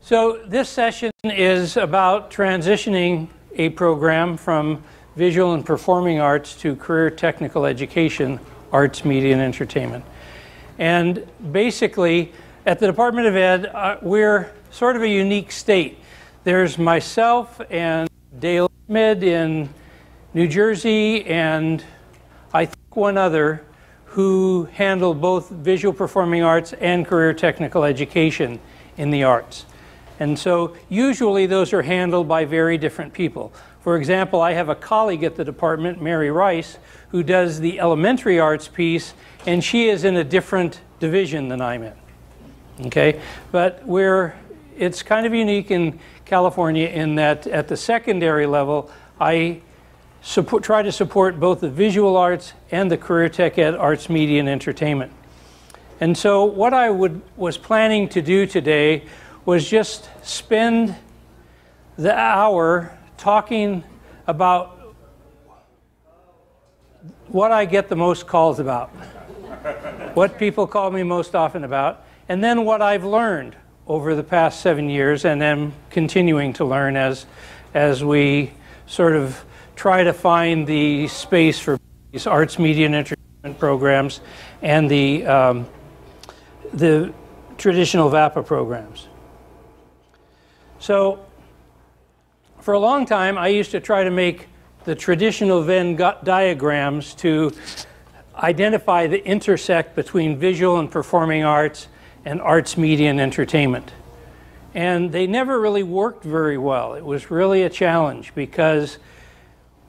So this session is about transitioning a program from visual and performing arts to career technical education, arts, media, and entertainment. And basically, at the Department of Ed, we're sort of a unique state. There's myself and Dale Schmid in New Jersey, and I think one other who handle both visual performing arts and career technical education in the arts. And so usually those are handled by very different people. For example, I have a colleague at the department, Mary Rice, who does the elementary arts piece, and she is in a different division than I'm in. Okay? But it's kind of unique in California in that at the secondary level, I try to support both the visual arts and the career tech ed, arts, media, and entertainment. And so what I was planning to do today was just spend the hour talking about what I get the most calls about, what people call me most often about, and then what I've learned over the past 7 years and am continuing to learn as we sort of try to find the space for these arts, media, and entertainment programs and the traditional VAPA programs. So for a long time, I used to try to make the traditional Venn diagrams to identify the intersect between visual and performing arts and arts, media, and entertainment. And they never really worked very well. It was really a challenge because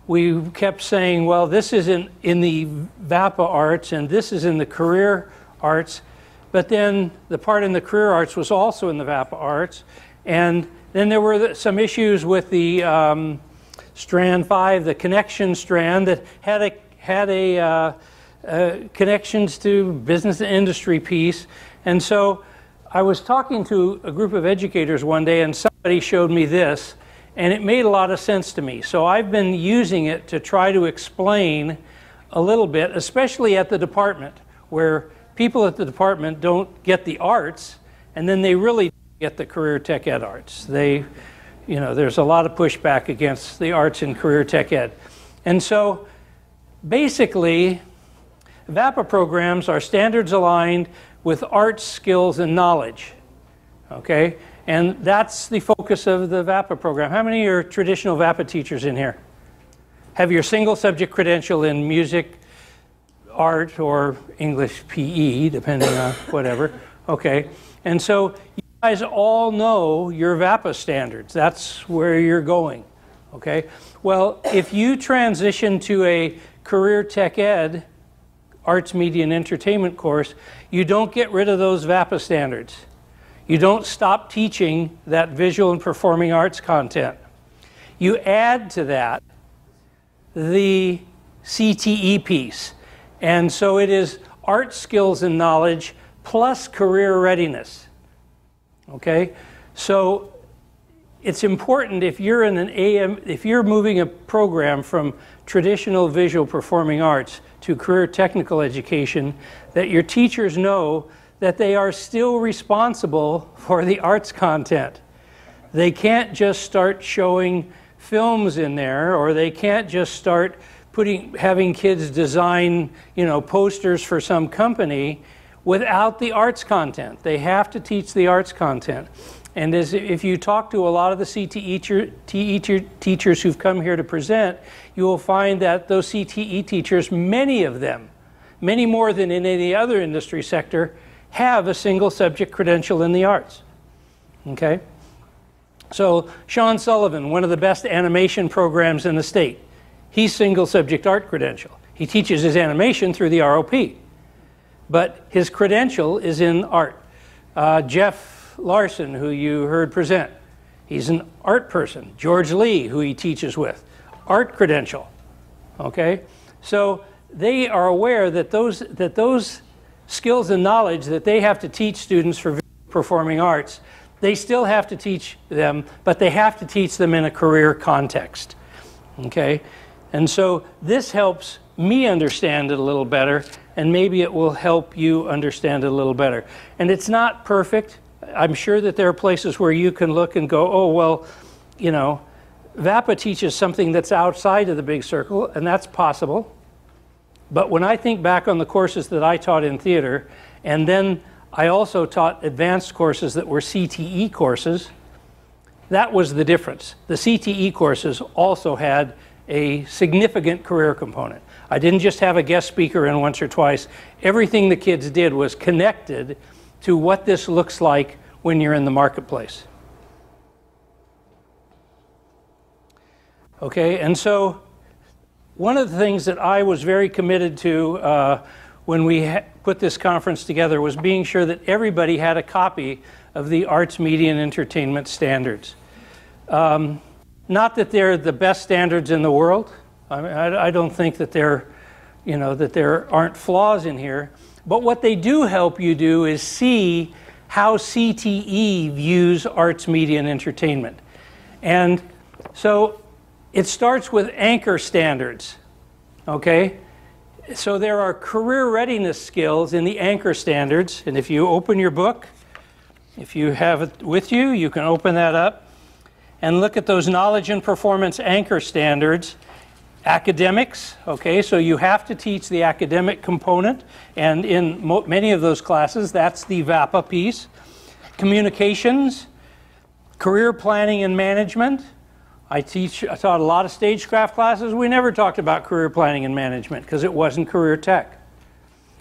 we kept saying, well, this is in the VAPA arts and this is in the career arts, but then the part in the career arts was also in the VAPA arts. And then there were some issues with the strand 5, the connection strand that had connections to business and industry piece. And so I was talking to a group of educators one day and somebody showed me this, and it made a lot of sense to me. So I've been using it to try to explain a little bit, especially at the department, where people at the department don't get the arts, and then they really get the career tech ed arts. There's a lot of pushback against the arts and career tech ed. And so basically, VAPA programs are standards aligned with arts, skills, and knowledge. Okay? And that's the focus of the VAPA program. How many are traditional VAPA teachers in here? Have your single subject credential in music, art, or English PE, depending on whatever. Okay. And so you guys all know your VAPA standards. That's where you're going. Okay. Well, if you transition to a career tech ed, arts, media, and entertainment course, you don't get rid of those VAPA standards. You don't stop teaching that visual and performing arts content. You add to that the CTE piece. And so it is art, skills, and knowledge plus career readiness. Okay? So it's important if you're in an if you're moving a program from traditional visual performing arts to career technical education, that your teachers know that they are still responsible for the arts content. They can't just start showing films in there, or they can't just start having kids design, posters for some company without the arts content. They have to teach the arts content. And if you talk to a lot of the CTE teachers who've come here to present, you will find that those CTE teachers, many of them, many more than in any other industry sector, have a single subject credential in the arts. Okay? So Sean Sullivan, one of the best animation programs in the state, he's single subject art credential. He teaches his animation through the ROP, but his credential is in art. Jeff Larson, who you heard present, he's an art person. George Lee, who he teaches with, art credential. Okay? So they are aware that those skills and knowledge that they have to teach students for performing arts, they still have to teach them, but they have to teach them in a career context. Okay? And so this helps me understand it a little better, and maybe it will help you understand it a little better. And it's not perfect. I'm sure that there are places where you can look and go, oh, well, you know, VAPA teaches something that's outside of the big circle, and that's possible. But when I think back on the courses that I taught in theater, and then I also taught advanced courses that were CTE courses, that was the difference. The CTE courses also had a significant career component. I didn't just have a guest speaker in once or twice. Everything the kids did was connected to what this looks like when you're in the marketplace. Okay, and so one of the things that I was very committed to when we put this conference together was being sure that everybody had a copy of the Arts, Media, and Entertainment Standards. Not that they're the best standards in the world. I don't think that they're, you know, that there aren't flaws in here. But what they do help you do is see how CTE views arts, media, and entertainment. And so it starts with anchor standards, okay? So there are career readiness skills in the anchor standards. And if you open your book, if you have it with you, you can open that up and look at those knowledge and performance anchor standards. Academics, okay, so you have to teach the academic component, and in many of those classes, that's the VAPA piece. Communications, career planning and management. I taught a lot of stagecraft classes. We never talked about career planning and management because it wasn't career tech.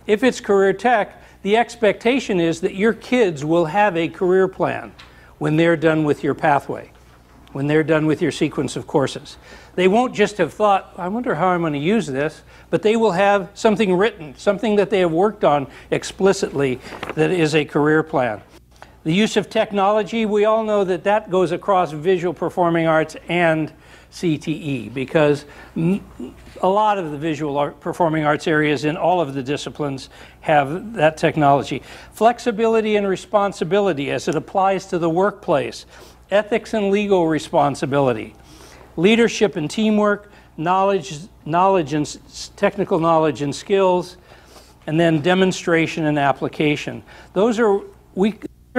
If it's career tech, the expectation is that your kids will have a career plan when they're done with your pathway, when they're done with your sequence of courses. They won't just have thought, I wonder how I'm going to use this, but they will have something written, something that they have worked on explicitly that is a career plan. The use of technology, we all know that that goes across visual performing arts and CTE, because a lot of the visual performing arts areas in all of the disciplines have that technology. Flexibility and responsibility as it applies to the workplace. Ethics and legal responsibility. Leadership and teamwork, knowledge and technical knowledge and skills, and then demonstration and application. Those are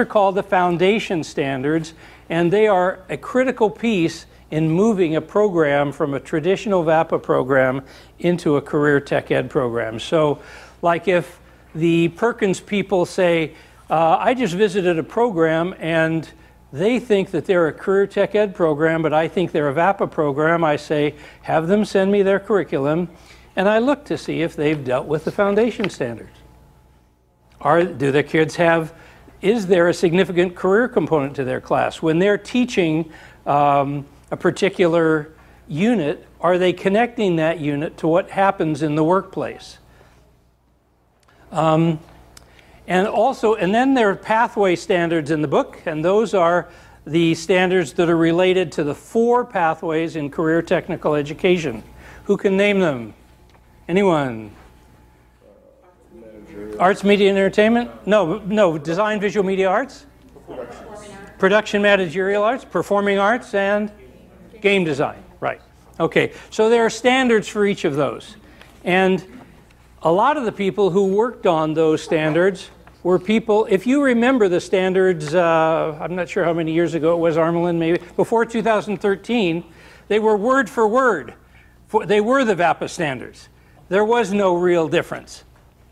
called the foundation standards, and they are a critical piece in moving a program from a traditional VAPA program into a career tech ed program. So like if the Perkins people say, I just visited a program and they think that they're a career tech ed program, but I think they're a VAPA program, I say, have them send me their curriculum, and I look to see if they've dealt with the foundation standards. Do the kids have, is there a significant career component to their class? When they're teaching a particular unit, are they connecting that unit to what happens in the workplace? And then there are pathway standards in the book, and those are the standards that are related to the 4 pathways in career technical education. Who can name them? Anyone? Arts, media, and entertainment? No, design, visual, media, arts? Production, managerial arts, performing arts, and game design, right. Okay, so there are standards for each of those. And a lot of the people who worked on those standards were people, if you remember the standards, I'm not sure how many years ago it was, Armelin, maybe, before 2013, they were word for word. They were the VAPA standards. There was no real difference,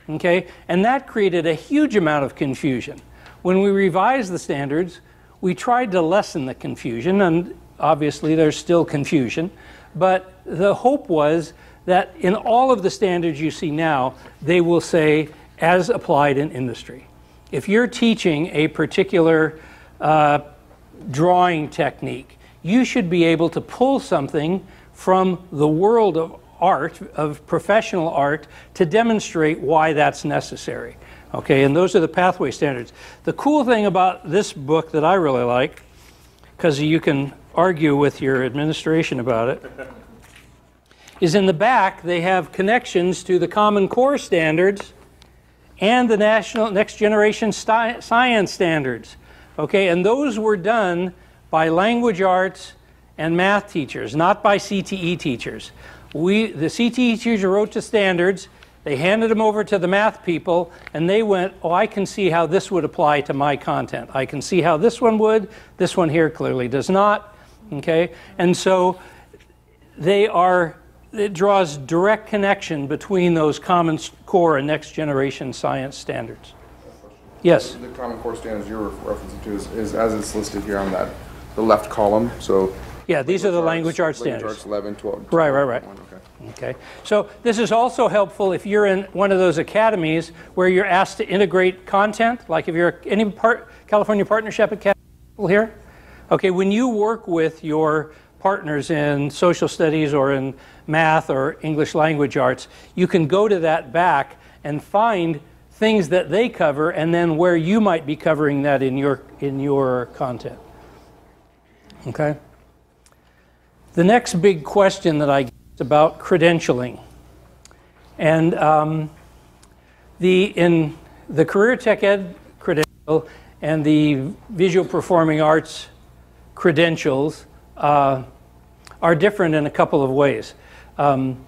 okay? And that created a huge amount of confusion. When we revised the standards, we tried to lessen the confusion, and obviously there's still confusion, but the hope was that in all of the standards you see now, they will say, as applied in industry. If you're teaching a particular drawing technique, you should be able to pull something from the world of art, of professional art, to demonstrate why that's necessary. Okay, and those are the pathway standards. The cool thing about this book that I really like, because you can argue with your administration about it, is in the back they have connections to the Common Core standards and the National Next Generation Science standards. Okay, and those were done by language arts and math teachers, not by CTE teachers. The CTE teachers wrote the standards, They handed them over to the math people, and they went, oh, I can see how this would apply to my content. I can see how this one would. This one here clearly does not. Okay? And so it draws direct connection between those Common Core and next generation science standards. Yes? The Common Core standards you're referencing to is as it's listed here on the left column. So yeah, these are the language arts standards. Language arts 11, 12. Right. Okay. So this is also helpful if you're in one of those academies where you're asked to integrate content, like if you're any California Partnership Academy here. Okay, when you work with your partners in social studies or in math or English language arts, you can go to that back and find things that they cover and then where you might be covering that in your content. Okay? The next big question that I get is about credentialing. And in the career tech ed credential and the visual performing arts credentials are different in a couple of ways. I'm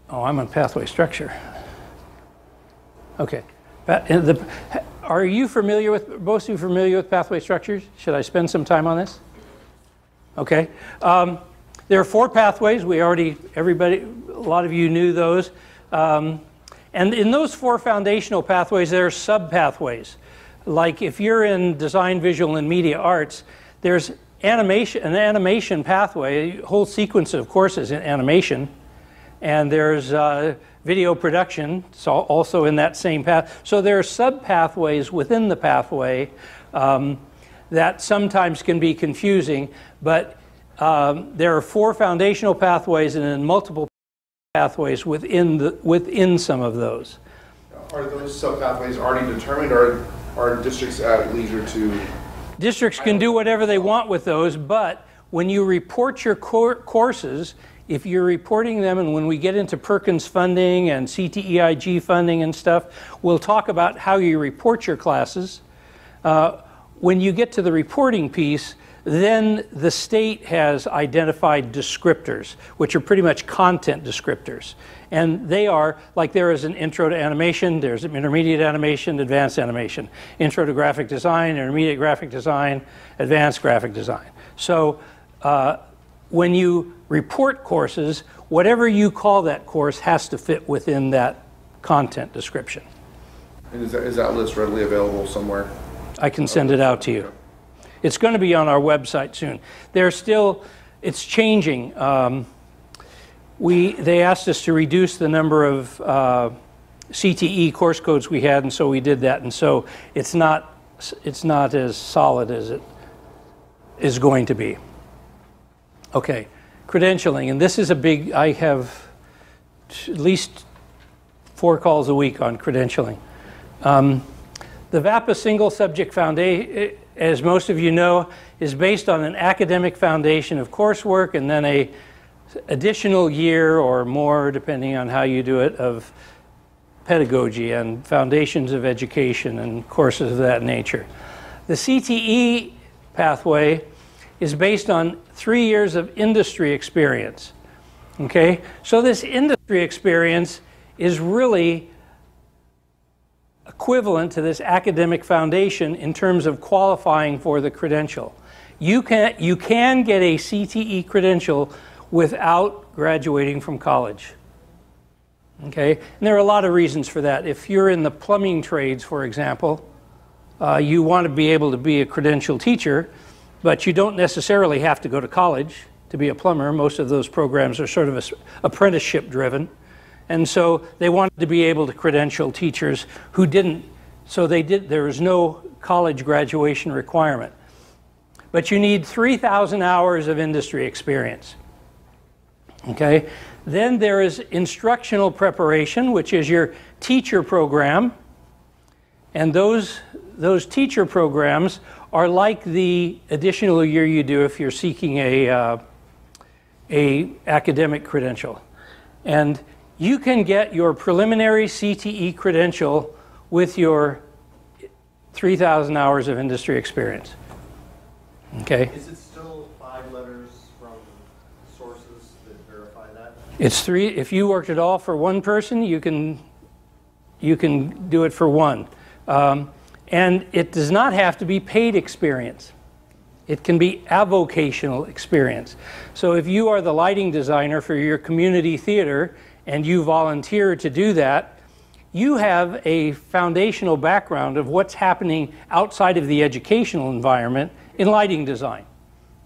on pathway structure. Okay. Are you familiar with, most of you familiar with pathway structures? Should I spend some time on this? Okay. There are 4 pathways. A lot of you knew those. And in those 4 foundational pathways, there are sub-pathways. Like if you're in design, visual, and media arts, there's an animation pathway, a whole sequence of courses in animation. And there's video production, so also in that same path. So there are sub-pathways within the pathway that sometimes can be confusing, but there are 4 foundational pathways and then multiple pathways within some of those. Are those sub-pathways already determined, or are districts at leisure to? Districts can do whatever they want with those, but when you report your courses, if you're reporting them, and when we get into Perkins funding and CTEIG funding and stuff, we'll talk about how you report your classes. When you get to the reporting piece, then the state has identified descriptors, which are pretty much content descriptors. And they are, like there is an intro to animation, there's an intermediate animation, advanced animation. Intro to graphic design, intermediate graphic design, advanced graphic design. So when you report courses, whatever you call that course has to fit within that content description. And is that list readily available somewhere? I can send it out to you. It's going to be on our website soon. It's changing. They asked us to reduce the number of CTE course codes we had, and so we did that. And so it's not as solid as it is going to be. Okay, credentialing, and this is a big. I have at least 4 calls a week on credentialing. The VAPA single subject foundation, as most of you know, is based on an academic foundation of coursework and then a additional year or more, depending on how you do it, of pedagogy and foundations of education and courses of that nature. The CTE pathway is based on 3 years of industry experience. Okay, so this industry experience is really equivalent to this academic foundation in terms of qualifying for the credential. You can get a CTE credential without graduating from college. Okay, and there are a lot of reasons for that. If you're in the plumbing trades, for example, you want to be able to be a credentialed teacher, but you don't necessarily have to go to college to be a plumber. Most of those programs are sort of apprenticeship driven. And so they wanted to be able to credential teachers who didn't, there was no college graduation requirement. But you need 3,000 hours of industry experience. Okay? Then there is instructional preparation, which is your teacher program. And those teacher programs are like the additional year you do if you're seeking a academic credential. And you can get your preliminary CTE credential with your 3,000 hours of industry experience. Okay? Is it still 5 letters from sources that verify that? It's 3. If you worked it all for one person, you can do it for one. And it does not have to be paid experience. It can be avocational experience. So if you are the lighting designer for your community theater and you volunteer to do that, you have a foundational background of what's happening outside of the educational environment in lighting design.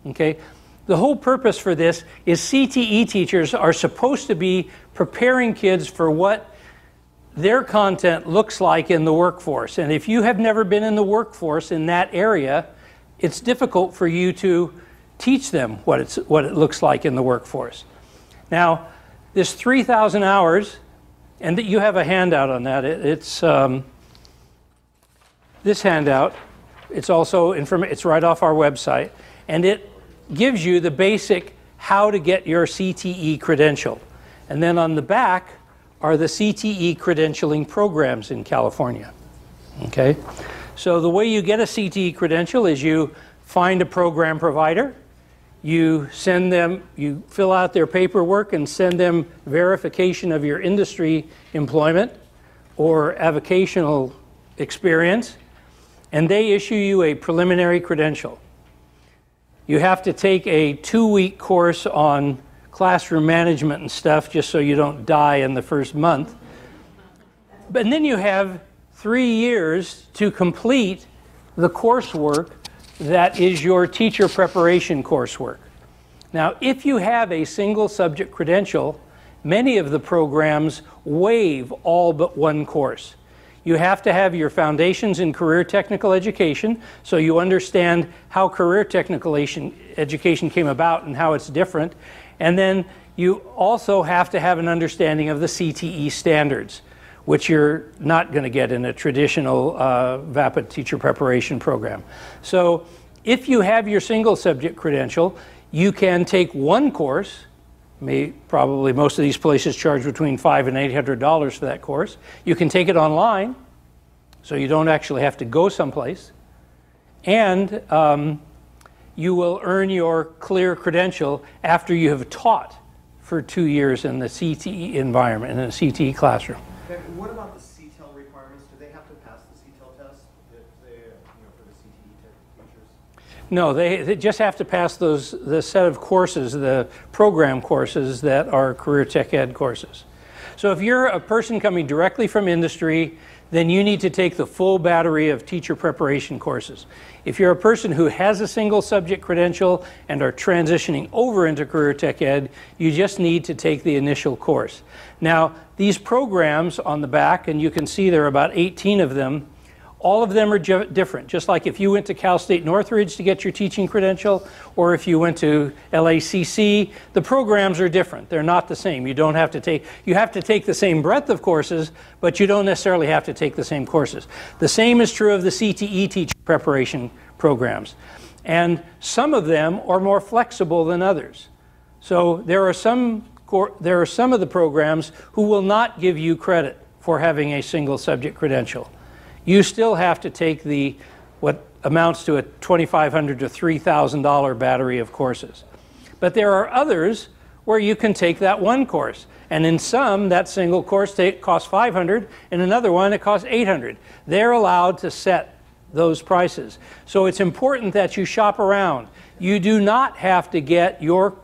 Okay? The whole purpose for this is CTE teachers are supposed to be preparing kids for what their content looks like in the workforce. And if you have never been in the workforce in that area, it's difficult for you to teach them what it looks like in the workforce. Now, this 3,000 hours, and you have a handout on that. It's this handout. It's also it's right off our website, and it gives you the basic how to get your CTE credential. And then on the back are the CTE credentialing programs in California. Okay? So the way you get a CTE credential is you find a program provider, you send them, you fill out their paperwork and send them verification of your industry employment or avocational experience, and they issue you a preliminary credential. You have to take a 2-week course on classroom management and stuff just so you don't die in the first month. But then you have 3 years to complete the coursework that is your teacher preparation coursework. Now, if you have a single subject credential, many of the programs waive all but one course. You have to have your foundations in career technical education, so you understand how career technical education came about and how it's different. And then you also have to have an understanding of the CTE standards, which you're not going to get in a traditional VAPA teacher preparation program. So if you have your single subject credential, you can take one course. Probably most of these places charge between $500 and $800 for that course. You can take it online, so you don't actually have to go someplace. And you will earn your clear credential after you have taught for 2 years in the CTE environment, in a CTE classroom. Okay, what about the CTEL requirements? Do they have to pass the CTEL test for the CTE teachers? No, they just have to pass the set of courses, the program courses that are career tech ed courses. So if you're a person coming directly from industry, then you need to take the full battery of teacher preparation courses. If you're a person who has a single subject credential and are transitioning over into career tech ed, you just need to take the initial course. Now, these programs on the back, and you can see there are about 18 of them, all of them are different. Just like if you went to Cal State Northridge to get your teaching credential, or if you went to LACC, the programs are different. They're not the same. You have to take the same breadth of courses, but you don't necessarily have to take the same courses. The same is true of the CTE teacher preparation programs. And some of them are more flexible than others. So there are some of the programs who will not give you credit for having a single subject credential. You still have to take what amounts to a $2,500 to $3,000 battery of courses. But there are others where you can take that one course. And in some, that single course costs $500, and another one it costs $800. They're allowed to set those prices. So it's important that you shop around. You do not have to get your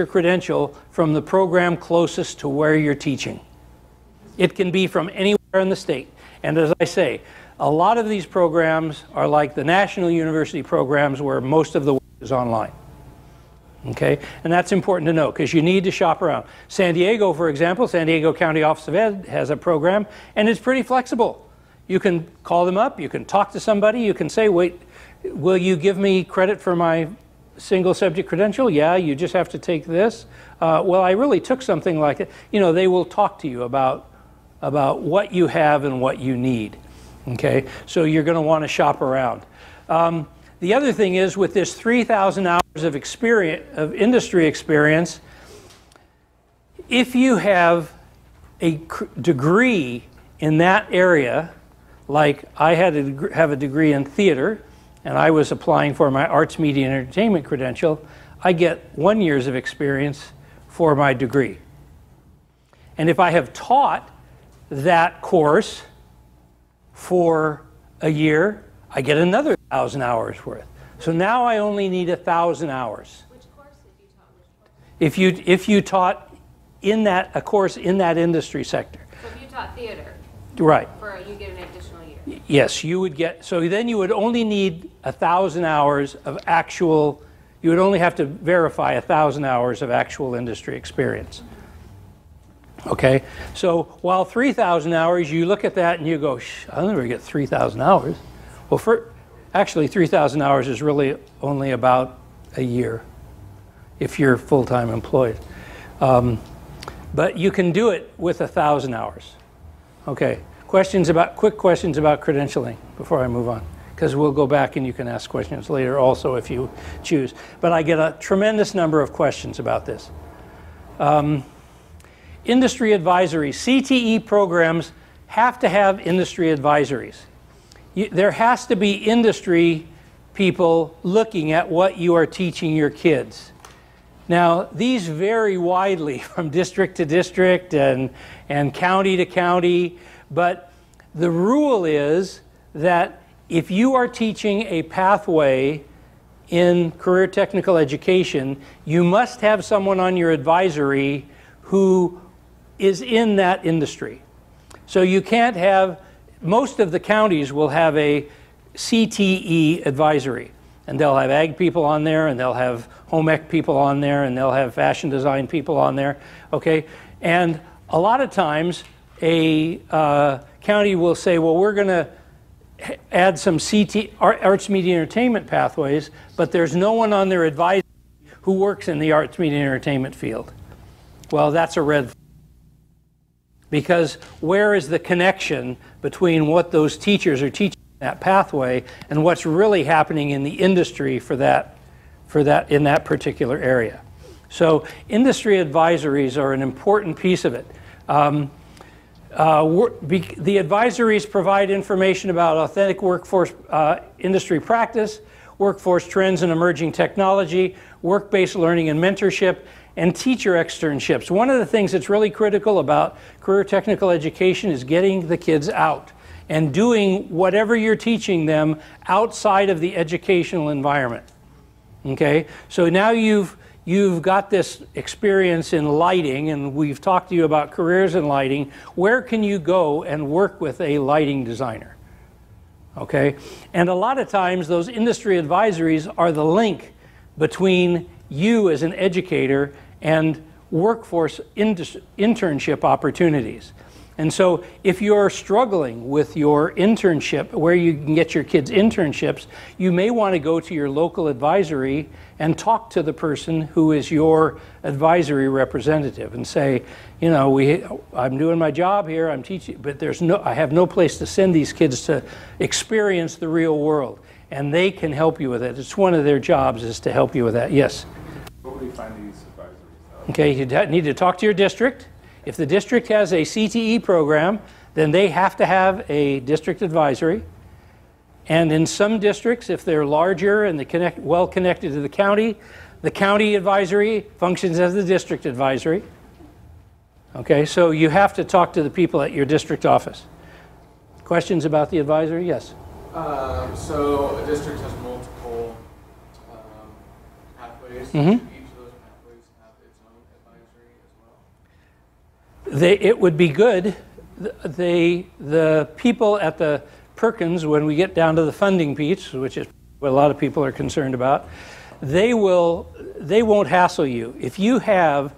credential from the program closest to where you're teaching. It can be from anywhere in the state. And as I say, a lot of these programs are like the national university programs where most of the work is online. Okay? And that's important to know because you need to shop around. San Diego, for example, San Diego County Office of Ed has a program, and it's pretty flexible. You can call them up, you can talk to somebody, you can say, wait, will you give me credit for my single subject credential? Yeah, you just have to take this. Well, I really took something like it. You know, they will talk to you about what you have and what you need. Okay, so you're going to want to shop around. The other thing is, with this 3,000 hours of experience, of industry experience, if you have a degree in that area, like I have a degree in theater, and I was applying for my arts, media, and entertainment credential, I get 1 year's of experience for my degree. And if I have taught that course for a year, I get another 1,000 hours worth. So now I only need 1,000 hours. Which course have you taught? Which course? If you taught a course in that industry sector. So if you taught theater, Right. you get an additional year. Yes, you would get, so then you would only need 1,000 hours of actual, you would only have to verify 1,000 hours of actual industry experience. Okay, so while 3,000 hours, you look at that and you go, I'll never get 3,000 hours. Well, actually 3,000 hours is really only about a year if you're full-time employed. But you can do it with 1,000 hours. Okay, quick questions about credentialing before I move on, because we'll go back and you can ask questions later also if you choose. But I get a tremendous number of questions about this. Industry advisory. CTE programs have to have industry advisories. There has to be industry people looking at what you are teaching your kids. Now, these vary widely from district to district and county to county, but the rule is that if you are teaching a pathway in career technical education, you must have someone on your advisory who is in that industry. So you can't have, most of the counties will have a CTE advisory, and they'll have ag people on there, and they'll have home ec people on there, and they'll have fashion design people on there, okay? And a lot of times a county will say, well, we're going to add some arts, media, entertainment pathways, but there's no one on their advisory who works in the arts, media, and entertainment field. Well, that's a red flag. Because where is the connection between what those teachers are teaching in that pathway and what's really happening in the industry for that in that particular area? So industry advisories are an important piece of it. The advisories provide information about authentic workforce industry practice, workforce trends and emerging technology, work-based learning and mentorship, and teacher externships. One of the things that's really critical about career technical education is getting the kids out and doing whatever you're teaching them outside of the educational environment. Okay, so now you've got this experience in lighting, and we've talked to you about careers in lighting. Where can you go and work with a lighting designer? Okay, and a lot of times those industry advisories are the link between you as an educator and workforce internship opportunities. And so if you're struggling with your internship, where you can get your kids internships, you may want to go to your local advisory and talk to the person who is your advisory representative and say, you know, I'm doing my job here, I'm teaching, but I have no place to send these kids to experience the real world. And they can help you with it. It's one of their jobs is to help you with that. Yes? Where would we find these advisories? Okay, you need to talk to your district. If the district has a CTE program, then they have to have a district advisory. And in some districts, if they're larger and well connected to the county advisory functions as the district advisory. Okay, so you have to talk to the people at your district office. Questions about the advisory? Yes. So a district has multiple pathways. Mm-hmm. Each of those pathways have its own advisory as well? It would be good. The people at the Perkins, when we get down to the funding piece, which is what a lot of people are concerned about, they won't hassle you. If you have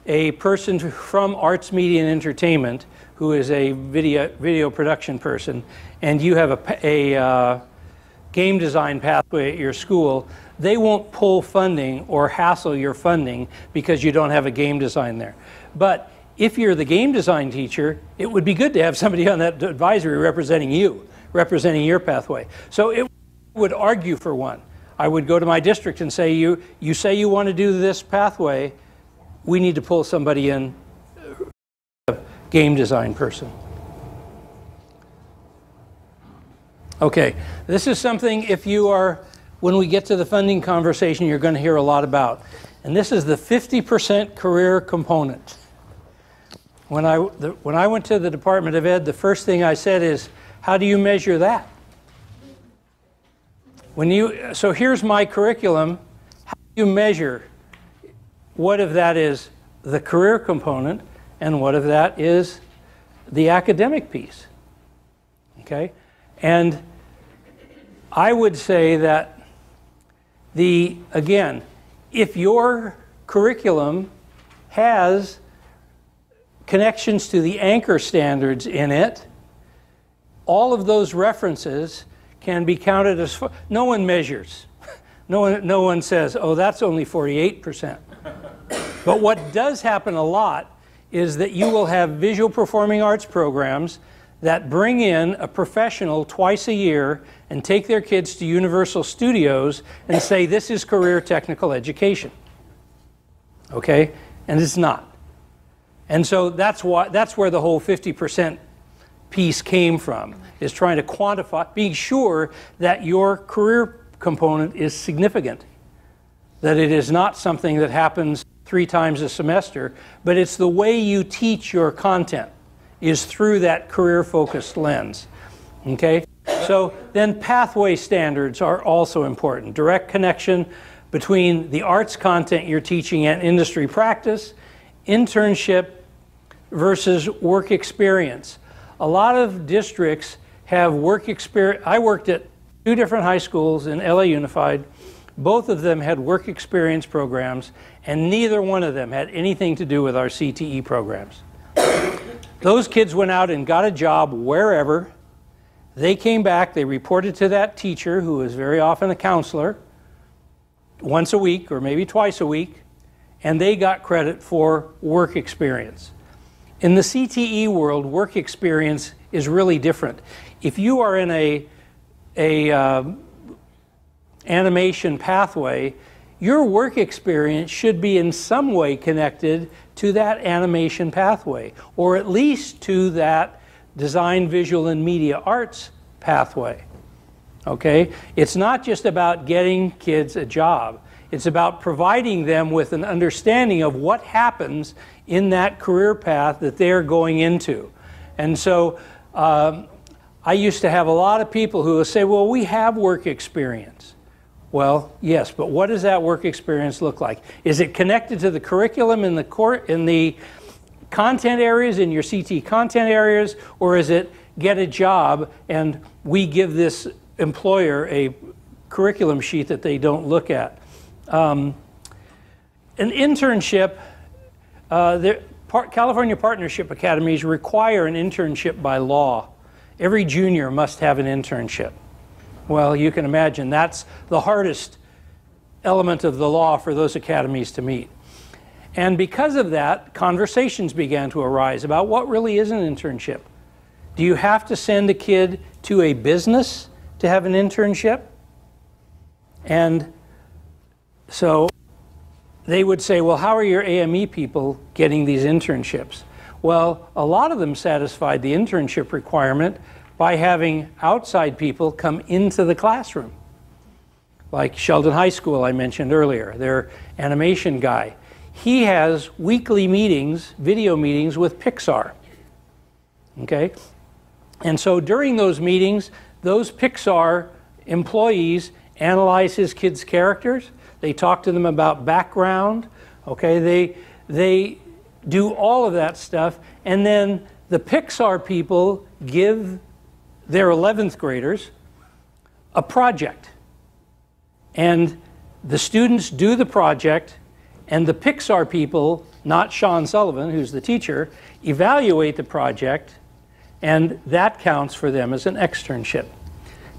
a person from arts, media, and entertainment who is a video production person, and you have a game design pathway at your school, they won't pull funding or hassle your funding because you don't have a game design there. But if you're the game design teacher, it would be good to have somebody on that advisory representing you, representing your pathway. So it would argue for one. I would go to my district and say, you say you want to do this pathway, we need to pull somebody in, a game design person. Okay, this is something if you are when we get to the funding conversation, you're going to hear a lot about. And this is the 50% career component. When I went to the Department of Ed, the first thing I said is, how do you measure that? So here's my curriculum. How do you measure what of that is the career component and what of that is the academic piece? Okay? And I would say that again, if your curriculum has connections to the anchor standards in it, all of those references can be counted as, no one measures. No one says, oh, that's only 48%. But what does happen a lot is that you will have visual performing arts programs that bring in a professional twice a year and take their kids to Universal Studios and say, this is career technical education. Okay? And it's not. And so that's where the whole 50% piece came from, is trying to quantify, being sure that your career component is significant, that it is not something that happens 3 times a semester, but it's the way you teach your content is through that career-focused lens. Okay? So then pathway standards are also important. Direct connection between the arts content you're teaching and industry practice, internship versus work experience. A lot of districts have work experience. I worked at 2 different high schools in LA Unified. Both of them had work experience programs, and neither one of them had anything to do with our CTE programs. Those kids went out and got a job wherever. They came back, they reported to that teacher, who was very often a counselor, once a week or maybe twice a week, and they got credit for work experience. In the CTE world, work experience is really different. If you are in a animation pathway, your work experience should be in some way connected to that animation pathway, or at least to that design, visual, and media arts pathway. Okay? It's not just about getting kids a job. It's about providing them with an understanding of what happens in that career path that they're going into. And so I used to have a lot of people who would say, well, we have work experience. Well, yes, but what does that work experience look like? Is it connected to the curriculum in the content areas, in your CT content areas, or is it get a job and we give this employer a curriculum sheet that they don't look at? An internship, California Partnership Academies require an internship by law. Every junior must have an internship. Well, you can imagine that's the hardest element of the law for those academies to meet. And because of that, conversations began to arise about what really is an internship. Do you have to send a kid to a business to have an internship? And so they would say, well, how are your AME people getting these internships? Well, a lot of them satisfied the internship requirement by having outside people come into the classroom. Like Sheldon High School I mentioned earlier, their animation guy. He has weekly meetings, video meetings with Pixar. Okay? And so during those meetings, those Pixar employees analyze his kids' characters. They talk to them about background. Okay? They do all of that stuff. And then the Pixar people give their 11th graders a project. And the students do the project, and the Pixar people, not Sean Sullivan, who's the teacher, evaluate the project, and that counts for them as an externship.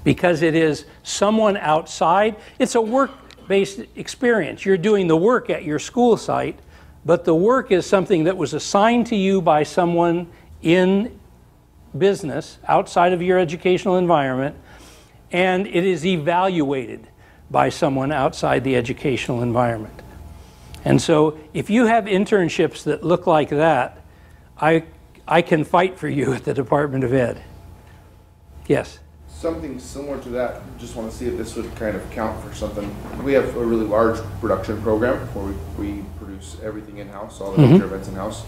Because it is someone outside. It's a work-based experience. You're doing the work at your school site, but the work is something that was assigned to you by someone in business outside of your educational environment, and it is evaluated by someone outside the educational environment. And so if you have internships that look like that, I can fight for you at the Department of Ed. Yes? Something similar to that, just want to see if this would kind of count for something. We have a really large production program where we produce everything in-house, all the major events in-house.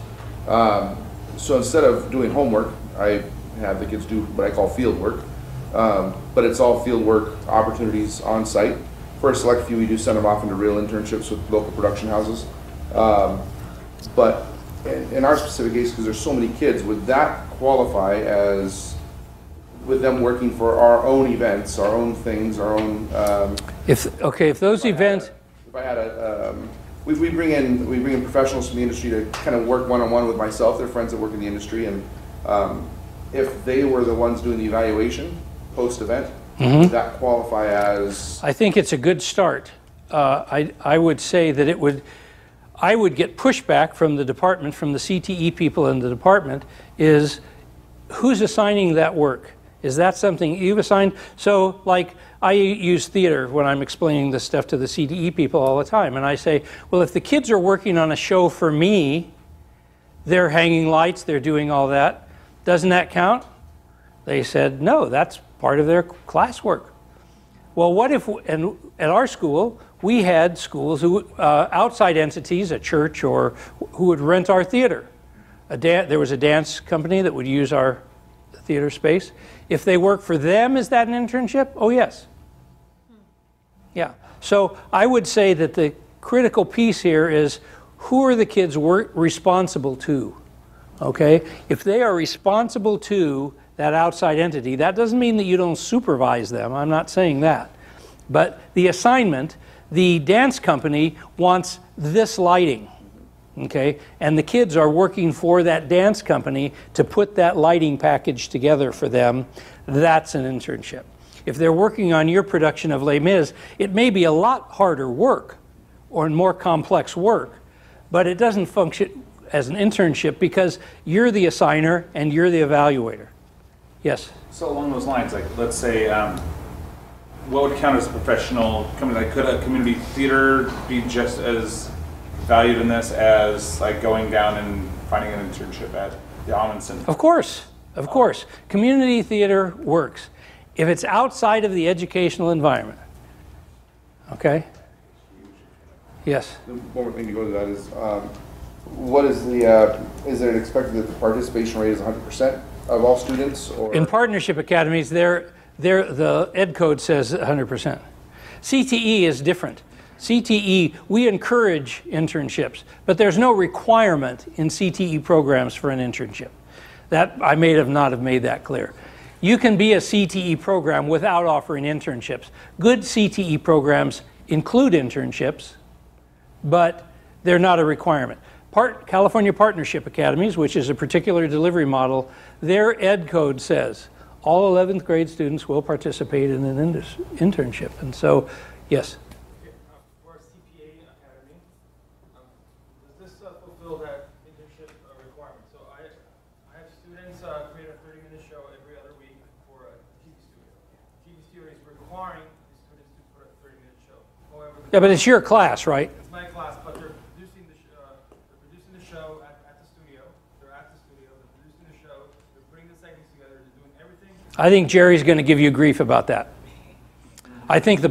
So instead of doing homework, I have the kids do what I call field work. But it's all field work opportunities on site. For a select few, we do send them off into real internships with local production houses. But in our specific case, because there's so many kids, would that qualify as with them working for our own events, our own things, our own? If those events. If I had a, we bring in professionals from the industry to kind of work one-on-one with myself. They're friends that work in the industry, and if they were the ones doing the evaluation post-event, would that qualify as? I think it's a good start. I would say that I would get pushback from the department, from the CTE people in the department, is who's assigning that work? Is that something you've assigned? So, like, I use theater when I'm explaining this stuff to the CDE people all the time, and I say, well, if the kids are working on a show for me, they're hanging lights, they're doing all that, doesn't that count? They said, no, that's part of their classwork. Well, what if, and at our school, we had schools who, outside entities, a church, or who would rent our theater. There was a dance company that would use our theater space. If they work for them, is that an internship? Oh, yes. Yeah. So I would say that the critical piece here is who are the kids responsible to? Okay? If they are responsible to that outside entity, that doesn't mean that you don't supervise them. I'm not saying that. But the assignment, the dance company wants this lighting. Okay, and the kids are working for that dance company to put that lighting package together for them. That's an internship. If they're working on your production of Les Mis, it may be a lot harder work or more complex work, but it doesn't function as an internship because you're the assigner and you're the evaluator. Yes? So along those lines, like let's say, what would count as a professional company? Like, could a community theater be just as valued in this as like going down and finding an internship at the Amundsen? Of course, of course. Community theater works if it's outside of the educational environment. Okay? Yes? One more thing to go to that is, what is the, is it expected that the participation rate is 100% of all students? Or? In partnership academies, the ed code says 100%. CTE is different. CTE, we encourage internships, but there's no requirement in CTE programs for an internship. That I may not have made that clear. You can be a CTE program without offering internships. Good CTE programs include internships, but they're not a requirement. California Partnership Academies, which is a particular delivery model, their ed code says all 11th grade students will participate in an internship. And so, yes? For CPA Academy, does this fulfill that internship requirement? So I have students create a 30-minute show every other week for a TV studio. TV studio is requiring the students to put a 30-minute show. However, Yeah, but it's your class, right? it's my class, but they're producing the show at the studio. They're at the studio. They're producing the show. They're putting the segments together. They're doing everything. I think Jerry's going to give you grief about that. I think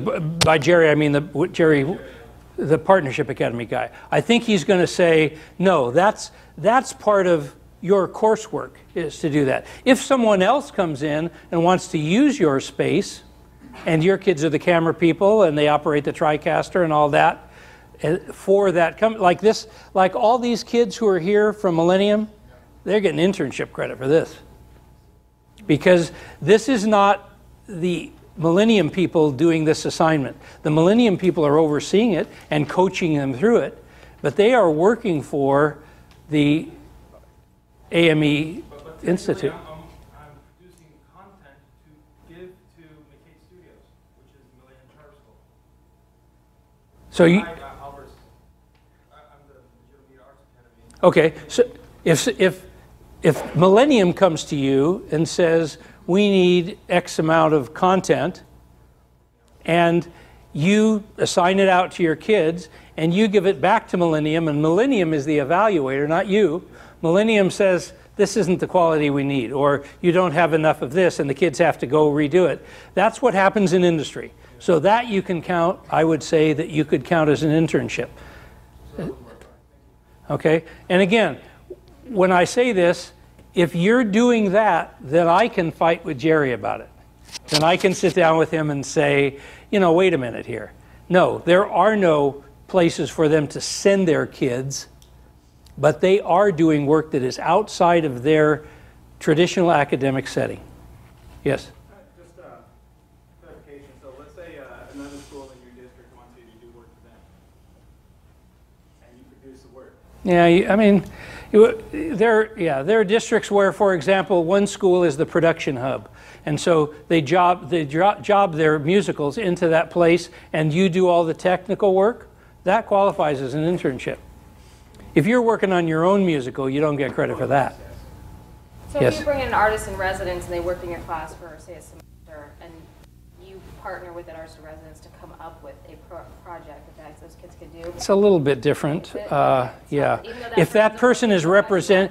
by Jerry, I mean the Partnership Academy guy. I think he's going to say, no, that's part of your coursework is to do that. If someone else comes in and wants to use your space, and your kids are the camera people and they operate the TriCaster and all that, for that, like all these kids who are here from Millennium, they're getting internship credit for this. Because this is not the Millennium people doing this assignment. The Millennium people are overseeing it and coaching them through it, but they are working for the AME Institute. I'm producing content to give to McCade Studios, which is Millennium Charter School. So you, I'm the Digital Media Arts Academy. okay, so if Millennium comes to you and says, we need X amount of content, and you assign it out to your kids, and you give it back to Millennium, and Millennium is the evaluator, not you. Millennium says, this isn't the quality we need, or you don't have enough of this and the kids have to go redo it. That's what happens in industry. So that you can count, I would say that you could count as an internship. Okay, and again, when I say this, if you're doing that, then I can fight with Jerry about it. Then I can sit down with him and say, you know, wait a minute here. No, there are no places for them to send their kids, but they are doing work that is outside of their traditional academic setting. Yes? Just clarification. So let's say another school in your district wants you to do work for them, and you produce the work. Yeah, I mean, there are districts where, for example, one school is the production hub. And so they job their musicals into that place, and you do all the technical work. That qualifies as an internship. If you're working on your own musical, you don't get credit for that. So Yes. if you bring in an artist in residence and they work in your class for, say, a semester, and you partner with that artist in residence to come up with a project that those kids could do. It's a little bit different. Yeah. If that person is representing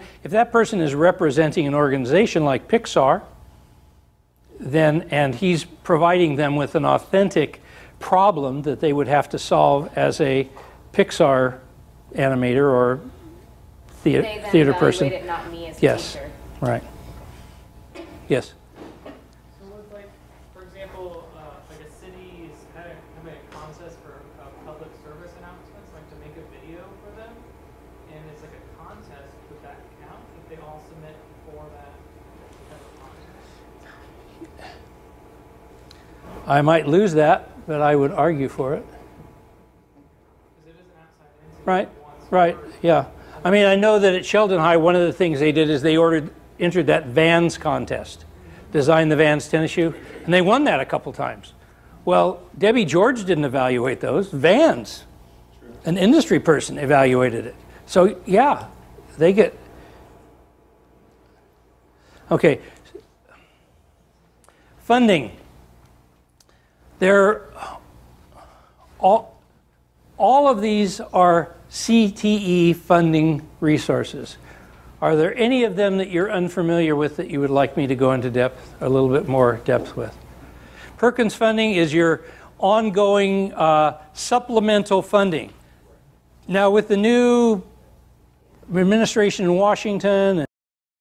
an organization like Pixar, then, and he's providing them with an authentic problem that they would have to solve as a Pixar animator or theater person. It, not me as a Yes, teacher. right. Yes. So with, like, for example, like a city is having a contest for public service announcements, like to make a video for them, and it's like a contest. Would that count if they all submit before that type of contest? I might lose that, but I would argue for it. Because it is an outside entity. Right, right, yeah. I mean, I know that at Sheldon High, one of the things they did is they entered that Vans contest, design the Vans tennis shoe, and they won that a couple times. Well, Debbie George didn't evaluate those. Vans, an industry person, evaluated it. So yeah, they get. Okay, funding. All of these are CTE funding resources. Are there any of them that you're unfamiliar with that you would like me to go into depth, a little bit more depth with? Perkins funding is your ongoing supplemental funding. Now with the new administration in Washington,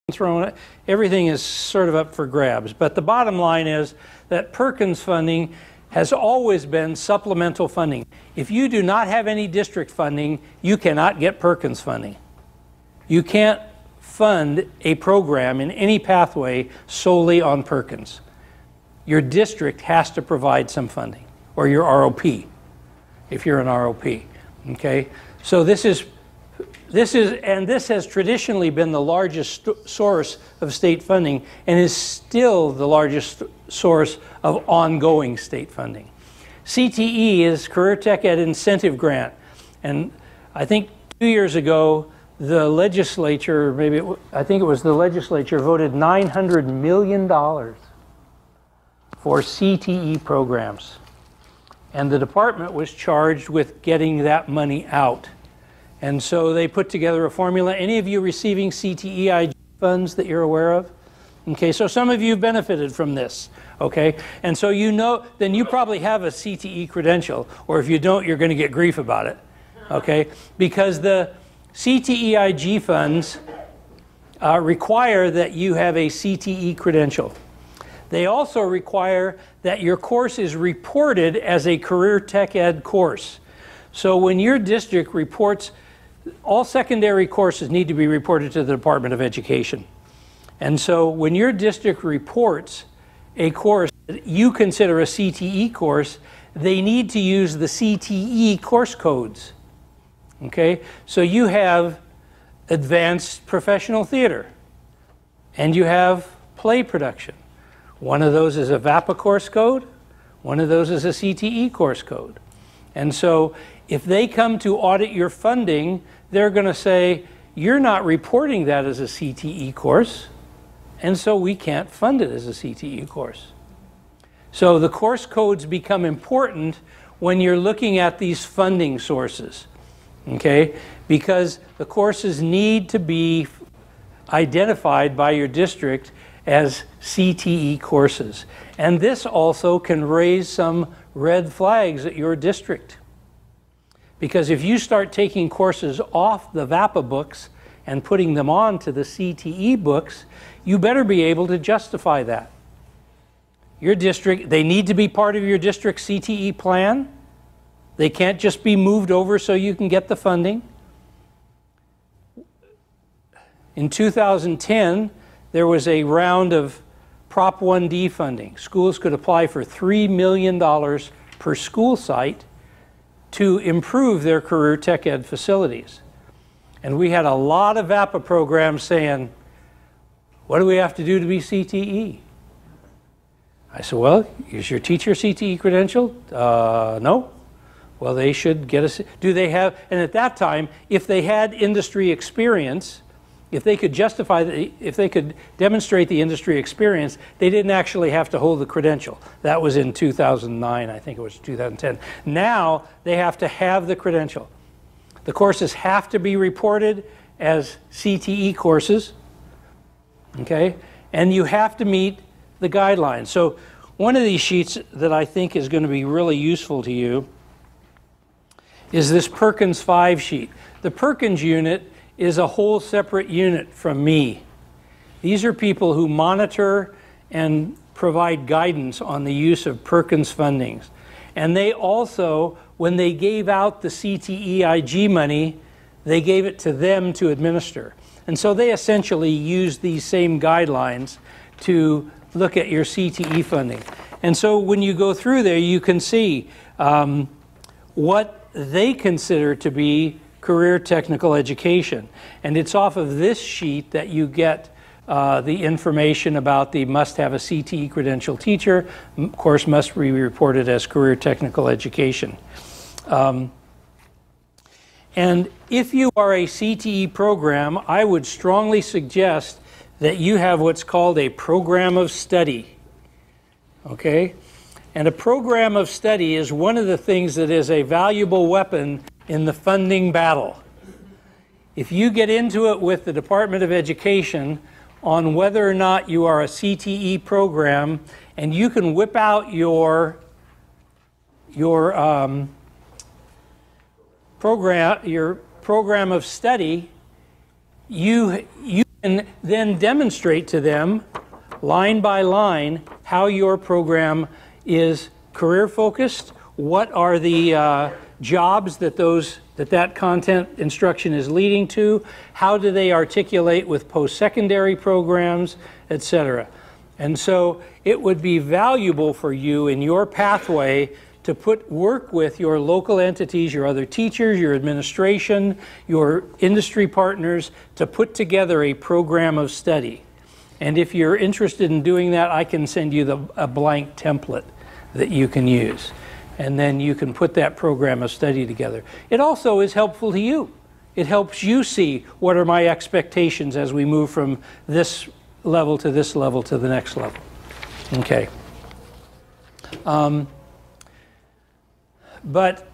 and everything is sort of up for grabs. But the bottom line is that Perkins funding has always been supplemental funding. If you do not have any district funding, you cannot get Perkins funding. You can't fund a program in any pathway solely on Perkins. Your district has to provide some funding, or your ROP, if you're an ROP. Okay, so this has traditionally been the largest source of state funding, and is still the largest source of ongoing state funding. CTE is Career Tech Ed Incentive Grant, and I think 2 years ago the legislature, I think it was the legislature, voted $900 million for CTE programs, and the department was charged with getting that money out. And so they put together a formula. Any of you receiving CTE funds that you're aware of? Okay, so some of you have benefited from this, okay? And so you know, then you probably have a CTE credential, or if you don't, you're going to get grief about it, okay? Because the CTEIG funds require that you have a CTE credential. They also require that your course is reported as a Career Tech Ed course. So when your district reports, all secondary courses need to be reported to the Department of Education. And so when your district reports a course that you consider a CTE course, they need to use the CTE course codes. Okay? So you have advanced professional theater, and you have play production. One of those is a VAPA course code, one of those is a CTE course code. And so if they come to audit your funding, they're going to say, you're not reporting that as a CTE course, and so we can't fund it as a CTE course. So the course codes become important when you're looking at these funding sources, okay? Because the courses need to be identified by your district as CTE courses. And this also can raise some red flags at your district. Because if you start taking courses off the VAPA books and putting them on to the CTE books, you better be able to justify that. Your district, they need to be part of your district CTE plan. They can't just be moved over so you can get the funding. In 2010, there was a round of Prop 1D funding. Schools could apply for $3 million per school site to improve their career tech ed facilities. And we had a lot of VAPA programs saying, what do we have to do to be CTE? I said, well, is your teacher CTE credentialed? No. Well, they should get a, do they have, and at that time, if they had industry experience, if they could justify, if they could demonstrate the industry experience, they didn't actually have to hold the credential. That was in 2009, I think it was 2010. Now, they have to have the credential. The courses have to be reported as CTE courses, okay? And you have to meet the guidelines. So one of these sheets that I think is going to be really useful to you is this Perkins 5 sheet. The Perkins unit is a whole separate unit from me. These are people who monitor and provide guidance on the use of Perkins fundings. And they also, when they gave out the CTEIG money, they gave it to them to administer. And so they essentially use these same guidelines to look at your CTE funding. And so when you go through there, you can see what they consider to be career technical education. And it's off of this sheet that you get the information about the must have a CTE credential teacher, course must be reported as career technical education. And if you are a CTE program, I would strongly suggest that you have what's called a program of study, okay? And a program of study is one of the things that is a valuable weapon in the funding battle. If you get into it with the Department of Education on whether or not you are a CTE program, and you can whip out your program of study, you can then demonstrate to them line by line how your program is career focused, what are the jobs that that content instruction is leading to, how do they articulate with post-secondary programs, etc. And so it would be valuable for you in your pathway to work with your local entities, your other teachers, your administration, your industry partners to put together a program of study. And if you're interested in doing that, I can send you a blank template that you can use. And then you can put that program of study together. It also is helpful to you. It helps you see what are my expectations as we move from this level to this level to the next level. Okay. But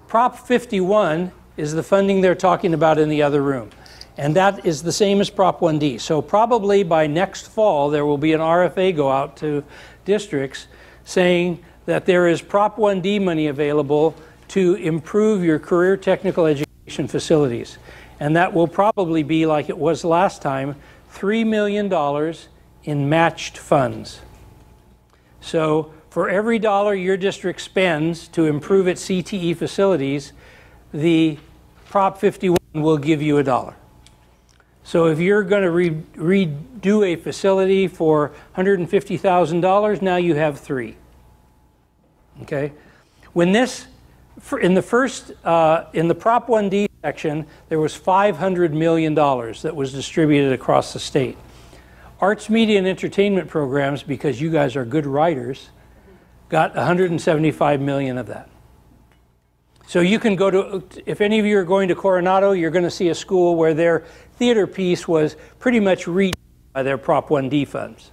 Prop 51 is the funding they're talking about in the other room. And that is the same as Prop 1D. So probably by next fall, there will be an RFA go out to districts saying that there is Prop 1D money available to improve your career technical education facilities. And that will probably be, like it was last time, $3 million in matched funds. So for every dollar your district spends to improve its CTE facilities, the Prop 51 will give you $1. So if you're going to redo a facility for $150,000, now you have $3. Okay? When this, in the Prop 1D section, there was $500 million that was distributed across the state. Arts, media, and entertainment programs, because you guys are good writers, got $175 million of that. So you can go to, if any of you are going to Coronado, you're going to see a school where their theater piece was pretty much redone by their Prop 1D funds.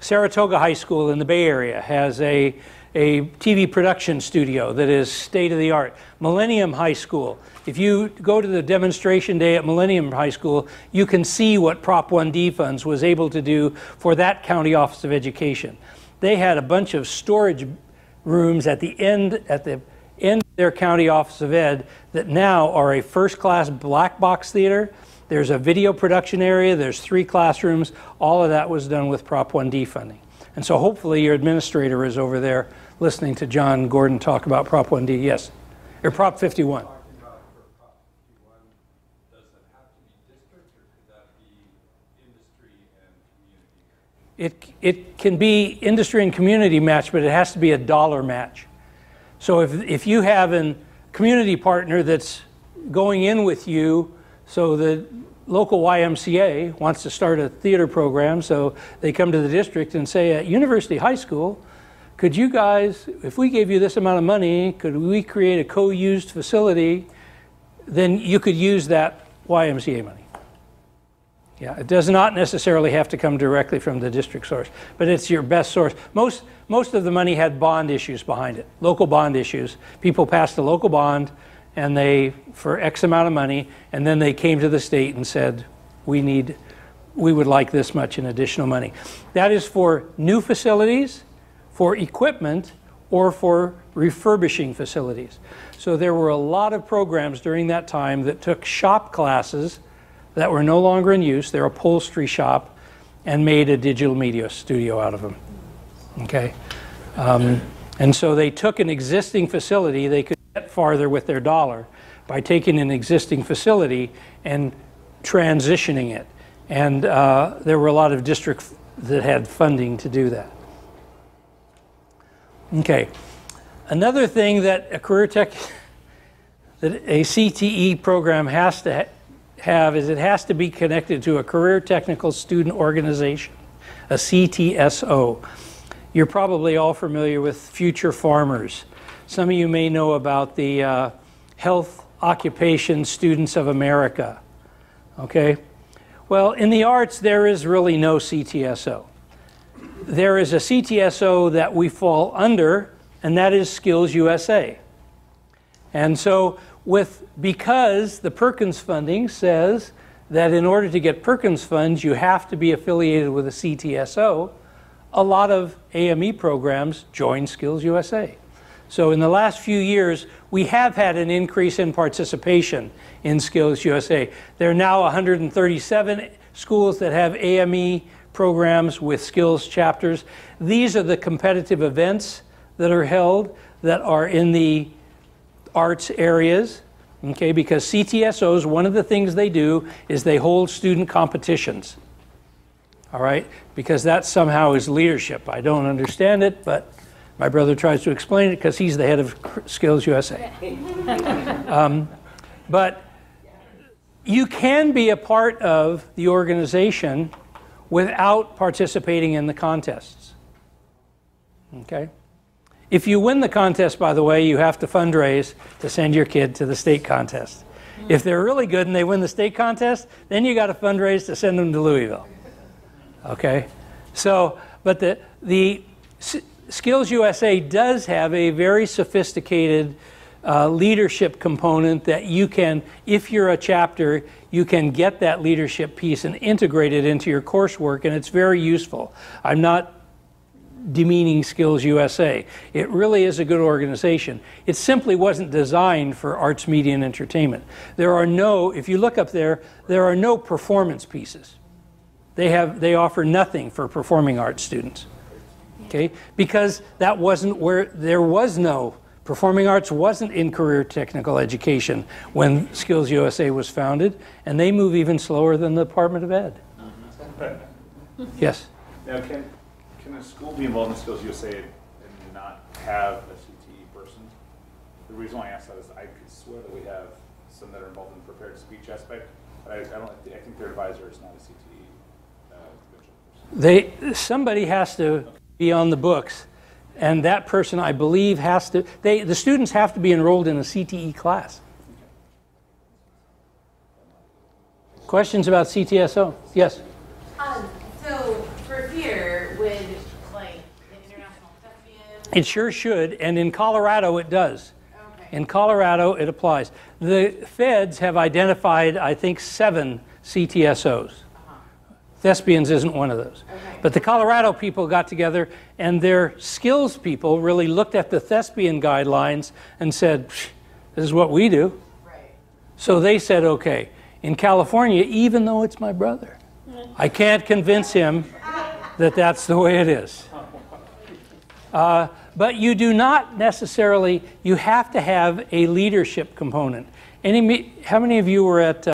Saratoga High School in the Bay Area has a a TV production studio that is state-of-the-art. Millennium High School. If you go to the demonstration day at Millennium High School, you can see what Prop 1D funds was able to do for that county office of education. They had a bunch of storage rooms at the end of their county office of ed that now are a first-class black box theater. There's a video production area, there's 3 classrooms. All of that was done with Prop 1D funding. And so hopefully your administrator is over there listening to John Gordon talk about Prop 1D. Yes, or Prop 51. It can be industry and community match, but it has to be a dollar match. So if you have a community partner that's going in with you, so the local YMCA wants to start a theater program, so they come to the district and say, at University High School, could you guys, if we gave you this amount of money, could we create a co-used facility? Then you could use that YMCA money. Yeah, it does not necessarily have to come directly from the district source, but it's your best source. Most of the money had bond issues behind it, local bond issues. People passed a local bond and they, for X amount of money, and then they came to the state and said, we would like this much in additional money. That is for new facilities, for equipment, or for refurbishing facilities. So there were a lot of programs during that time that took shop classes that were no longer in use, their upholstery shop, and made a digital media studio out of them. Okay, and so they took an existing facility. They could get farther with their dollar by taking an existing facility and transitioning it. And there were a lot of districts that had funding to do that. Okay, another thing that a career tech, that a CTE program has to have is it has to be connected to a career technical student organization, a CTSO. You're probably all familiar with Future Farmers. Some of you may know about the Health Occupation Students of America. Okay? Well, in the arts, there is really no CTSO. There is a CTSO that we fall under, and that is Skills USA. And so because the Perkins funding says that in order to get Perkins funds, you have to be affiliated with a CTSO, a lot of AME programs join Skills USA. So in the last few years, we have had an increase in participation in Skills USA. There are now 137 schools that have AME programs with skills chapters. These are the competitive events that are held that are in the arts areas, okay, because CTSOs, one of the things they do is they hold student competitions, all right, because that somehow is leadership. I don't understand it, but my brother tries to explain it because he's the head of Skills USA. But you can be a part of the organization without participating in the contests, okay? If you win the contest, by the way, you have to fundraise to send your kid to the state contest. If they're really good and they win the state contest, then you got to fundraise to send them to Louisville. Okay? So, but the Skills USA does have a very sophisticated leadership component that you can, if you're a chapter, you can get that leadership piece and integrate it into your coursework, and it's very useful. I'm not demeaning Skills USA. It really is a good organization. It simply wasn't designed for arts, media, and entertainment. There are no, if you look up there, there are no performance pieces. They offer nothing for performing arts students. Okay? Because that wasn't where, there was no, performing arts wasn't in career technical education when Skills USA was founded, and they move even slower than the Department of Ed. Yes? Now, can a school be involved in Skills USA and not have a CTE person? The reason why I ask that is I could swear that we have some that are involved in the prepared speech aspect, but I think their advisor is not a CTE person. Somebody has to be on the books, and that person, I believe, has to, the students have to be enrolled in a CTE class. Questions about CTSO? Yes? So for theater, would like an international thespian It sure should, and in Colorado it does. Okay. In Colorado it applies. The feds have identified, I think, 7 CTSOs. Thespians isn't one of those. Okay. But the Colorado people got together, and their skills people really looked at the thespian guidelines and said, this is what we do. Right. So they said, okay. In California, even though it's my brother, I can't convince him that that's the way it is. But you do not necessarily, you have to have a leadership component. How many of you were at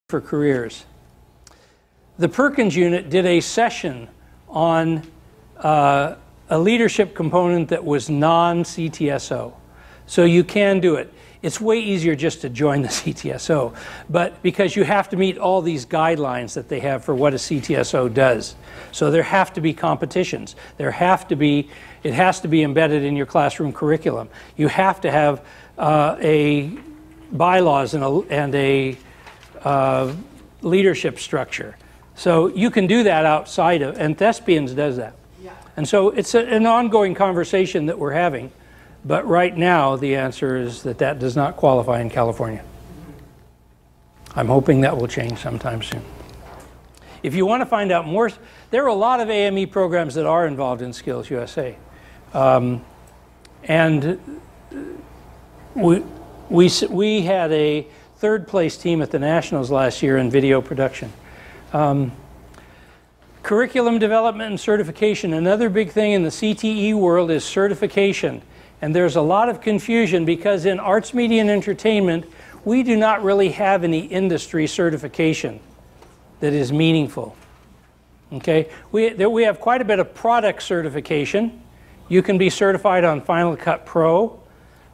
for careers? The Perkins unit did a session on a leadership component that was non-CTSO. So you can do it. It's way easier just to join the CTSO, but because you have to meet all these guidelines that they have for what a CTSO does. So there have to be competitions. There have to be, it has to be embedded in your classroom curriculum. You have to have a bylaws and a leadership structure. So you can do that outside of, and Thespians does that. Yeah. And so it's an ongoing conversation that we're having. But right now, the answer is that that does not qualify in California. I'm hoping that will change sometime soon. If you want to find out more, there are a lot of AME programs that are involved in Skills USA. And we had a third-place team at the Nationals last year in video production. Curriculum development and certification. Another big thing in the CTE world is certification. And there's a lot of confusion because in arts, media, and entertainment, we do not really have any industry certification that is meaningful. Okay? We have quite a bit of product certification. You can be certified on Final Cut Pro,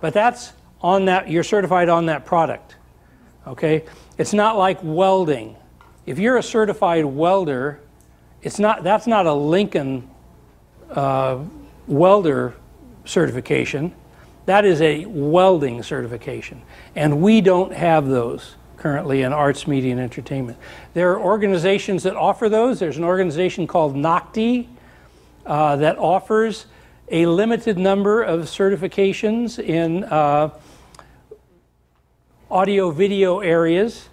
but that's on that, you're certified on that product. Okay? It's not like welding. If you're a certified welder, that's not a Lincoln welder certification. That is a welding certification. And we don't have those currently in arts, media, and entertainment. There are organizations that offer those. There's an organization called NOCTI that offers a limited number of certifications in audio video areas.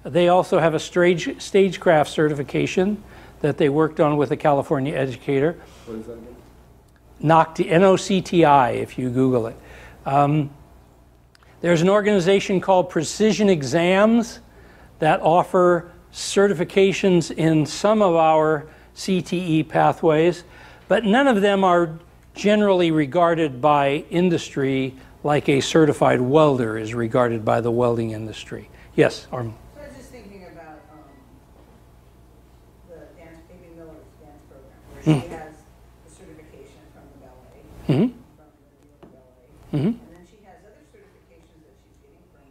They also have a stagecraft certification that they worked on with a California educator. What is that again? NOCTI, N-O-C-T-I, if you Google it. There's an organization called Precision Exams that offer certifications in some of our CTE pathways, but none of them are generally regarded by industry like a certified welder is regarded by the welding industry. Yes, Armin? So I was just thinking about the Amy Miller's dance program, where she has the certification from the ballet, Mm-hmm. from the New York Ballet, Mm-hmm. and then she has other certifications that she's getting from,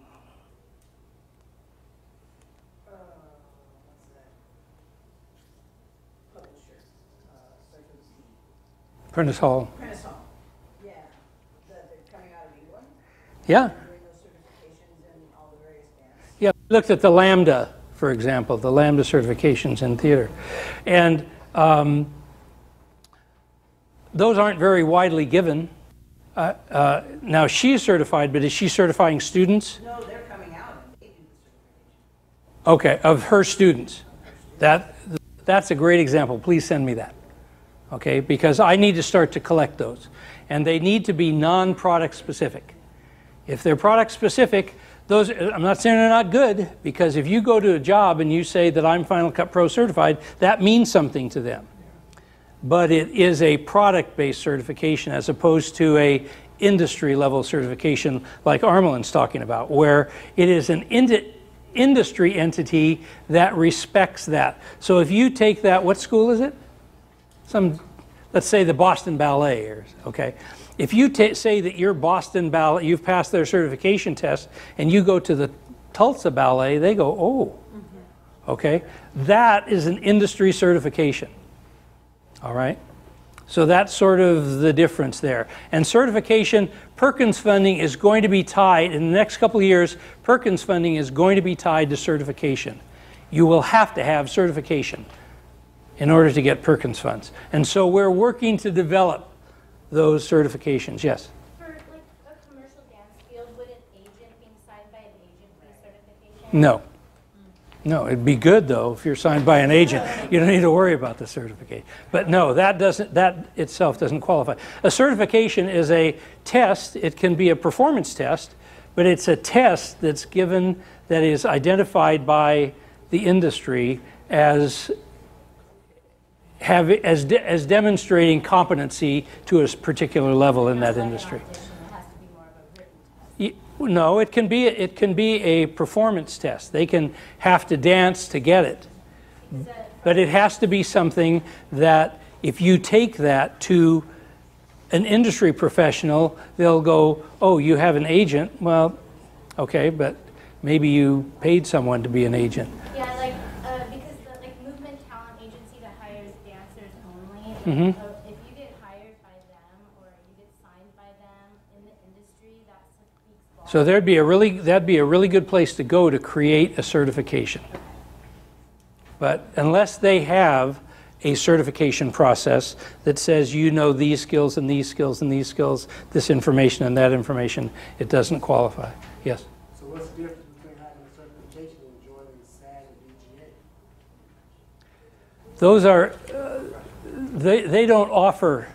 what's that, publisher, starts with a C. Prentice Hall. Prentice Hall. Yeah, they're coming out of England, Yeah. doing those certifications in all the various dance. Yeah, we looked at the Lambda, for example, the Lambda certifications in theater. And those aren't very widely given. Now she's certified, but is she certifying students? No, they're coming out and they do the certification. Okay, of her students. That's a great example. Please send me that. Okay, because I need to start to collect those. And they need to be non-product specific. If they're product specific, those, I'm not saying they're not good, because if you go to a job and you say that I'm Final Cut Pro certified, that means something to them. But it is a product-based certification as opposed to a industry-level certification like Armelin's talking about, where it is an industry entity that respects that. So if you take that, what school is it? Let's say the Boston Ballet, okay? If you say that you're Boston Ballet, you've passed their certification test, and you go to the Tulsa Ballet, they go, oh, okay? That is an industry certification, all right? So that's sort of the difference there. And certification, Perkins funding is going to be tied, in the next couple of years, Perkins funding is going to be tied to certification. You will have to have certification in order to get Perkins funds. And so we're working to develop those certifications. Yes? For like a commercial dance field, would an agent being signed by an agent be a certification? No. No, it'd be good though if you're signed by an agent. You don't need to worry about the certification. But no, that itself doesn't qualify. A certification is a test. It can be a performance test, but it's a test that's given, that is identified by the industry as demonstrating competency to a particular level in that industry. It has to be more of a written test. No, it can be a performance test. They can have to dance to get it. But it has to be something that if you take that to an industry professional, they'll go, oh, you have an agent? Well, okay, but maybe you paid someone to be an agent. Yeah, like because the like movement talent agency that hires dancers only, Mhm. if you get hired by them or you get signed by them in the industry, that speaks volumes. So that'd be a really good place to go to create a certification. But unless they have a certification process that says you know these skills and these skills and these skills, this information and that information, it doesn't qualify. Yes? So what's the difference between having a certification and joining the SAG or VGA? Those are, they don't offer,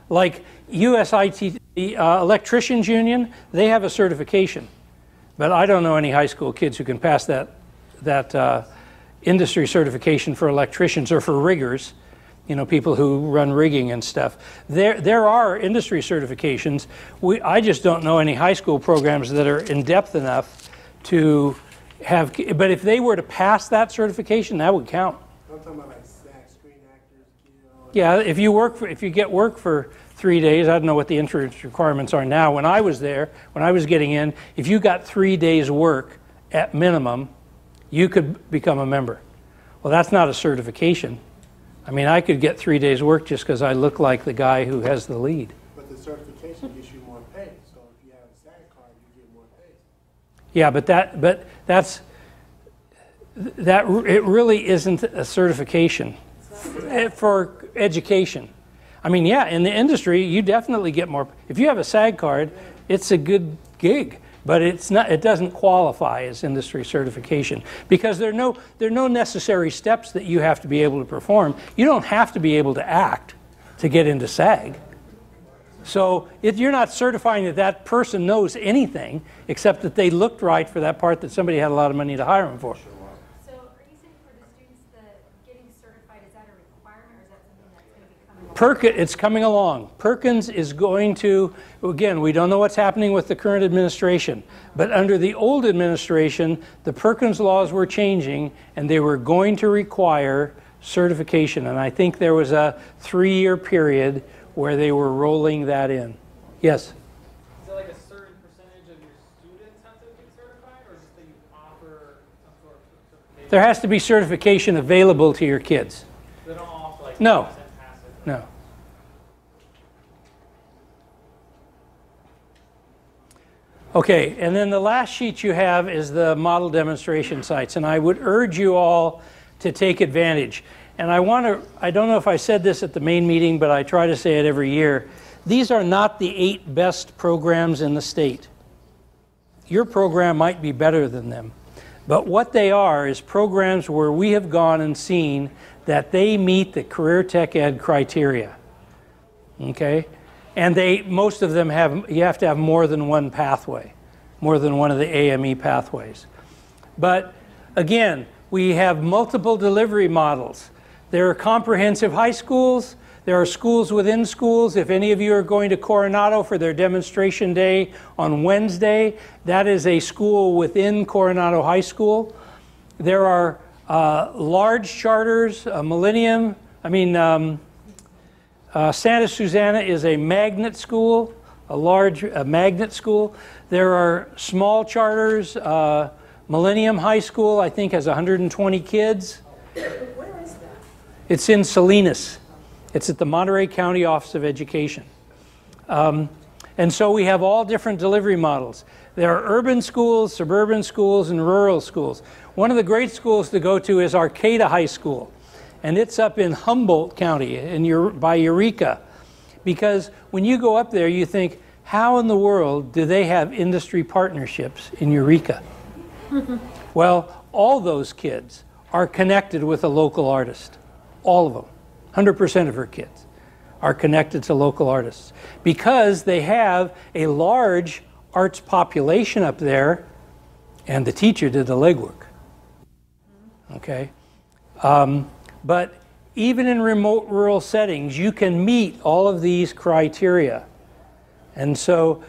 like USIT, the Electricians Union, they have a certification. But I don't know any high school kids who can pass that industry certification for electricians or for riggers, you know, people who run rigging and stuff. There are industry certifications. I just don't know any high school programs that are in depth enough to have, but if they were to pass that certification, that would count. I'm talking about like SAG, Screen Actors Guild. Yeah, if you get work for 3 days, I don't know what the entrance requirements are now. When I was there, when I was getting in, if you got 3 days work at minimum, you could become a member. Well, that's not a certification. I mean, I could get 3 days work just because I look like the guy who has the lead. But the certification gives you more pay. So if you have a SAG card, you get more pay. Yeah, it really isn't a certification for education. I mean, yeah, in the industry, you definitely get more. If you have a SAG card, it's a good gig, but it's not. It doesn't qualify as industry certification because there are no necessary steps that you have to be able to perform. You don't have to be able to act to get into SAG. So you're not certifying that that person knows anything except that they looked right for that part that somebody had a lot of money to hire them for. So are you saying for the students that getting certified, is that a requirement or is that something that's going to be coming along? It's coming along. Perkins is going to, again, we don't know what's happening with the current administration, but under the old administration, the Perkins laws were changing and they were going to require certification. And I think there was a 3-year period where they were rolling that in. Yes? Is it like a certain percentage of your students have to get certified, or is it that you offer some sort of certification? There has to be certification available to your kids. They don't offer like No. 10% pass it. No. Okay, and then the last sheet you have is the model demonstration sites, and I would urge you all to take advantage. And I don't know if I said this at the main meeting, but I try to say it every year. These are not the 8 best programs in the state. Your program might be better than them. But what they are is programs where we have gone and seen that they meet the career tech ed criteria. Okay? And most of them you have to have more than one pathway, more than one of the AME pathways. But again, we have multiple delivery models. There are comprehensive high schools. There are schools within schools. If any of you are going to Coronado for their demonstration day on Wednesday, that is a school within Coronado High School. There are large charters, Santa Susana is a magnet school, a large magnet school. There are small charters. Millennium High School, I think, has 120 kids. Where is that? It's in Salinas. It's at the Monterey County Office of Education. And so we have all different delivery models. There are urban schools, suburban schools, and rural schools. One of the great schools to go to is Arcata High School. And it's up in Humboldt County by Eureka. Because when you go up there, you think, how in the world do they have industry partnerships in Eureka? Well, all those kids are connected with a local artist. All of them. 100% of her kids are connected to local artists because they have a large arts population up there, and the teacher did the legwork. Okay? But even in remote rural settings, you can meet all of these criteria. And so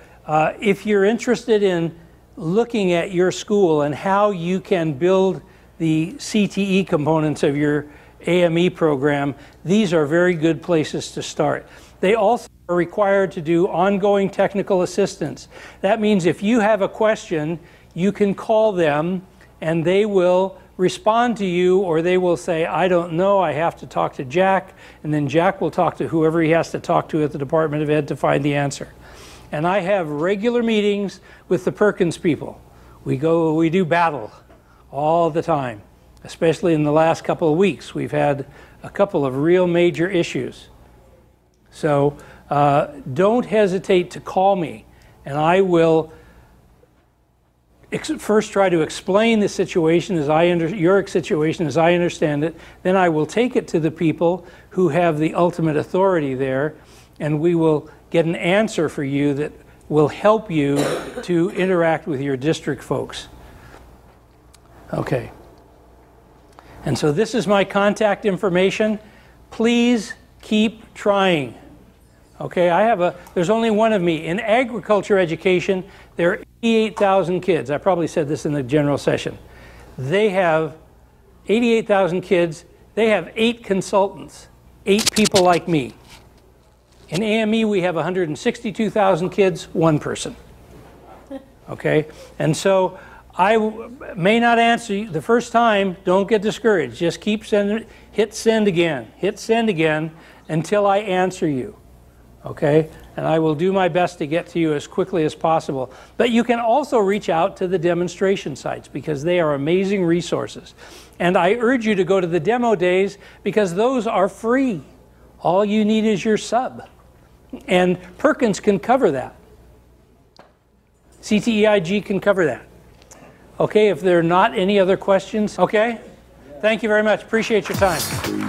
if you're interested in looking at your school and how you can build the CTE components of your AME program, these are very good places to start. They also are required to do ongoing technical assistance. That means if you have a question, you can call them and they will respond to you, or they will say, I don't know, I have to talk to Jack, and then Jack will talk to whoever he has to talk to at the Department of Ed to find the answer. And I have regular meetings with the Perkins people. We do battle all the time, especially in the last couple of weeks. We've had a couple of real major issues. So don't hesitate to call me, and I will first try to explain the situation your situation as I understand it. Then I will take it to the people who have the ultimate authority there, and we will get an answer for you that will help you to interact with your district folks. Okay. And so this is my contact information. Please keep trying. Okay, there's only one of me. In agriculture education, there are 88,000 kids. I probably said this in the general session. They have 88,000 kids. They have 8 consultants, 8 people like me. In AME, we have 162,000 kids, 1 person. Okay, and so I may not answer you the first time. Don't get discouraged. Just keep sending, hit send again until I answer you. Okay, and I will do my best to get to you as quickly as possible. But you can also reach out to the demonstration sites because they are amazing resources. And I urge you to go to the demo days because those are free. All you need is your sub. And Perkins can cover that. CTEIG can cover that. Okay, if there are not any other questions, okay? Thank you very much. Appreciate your time.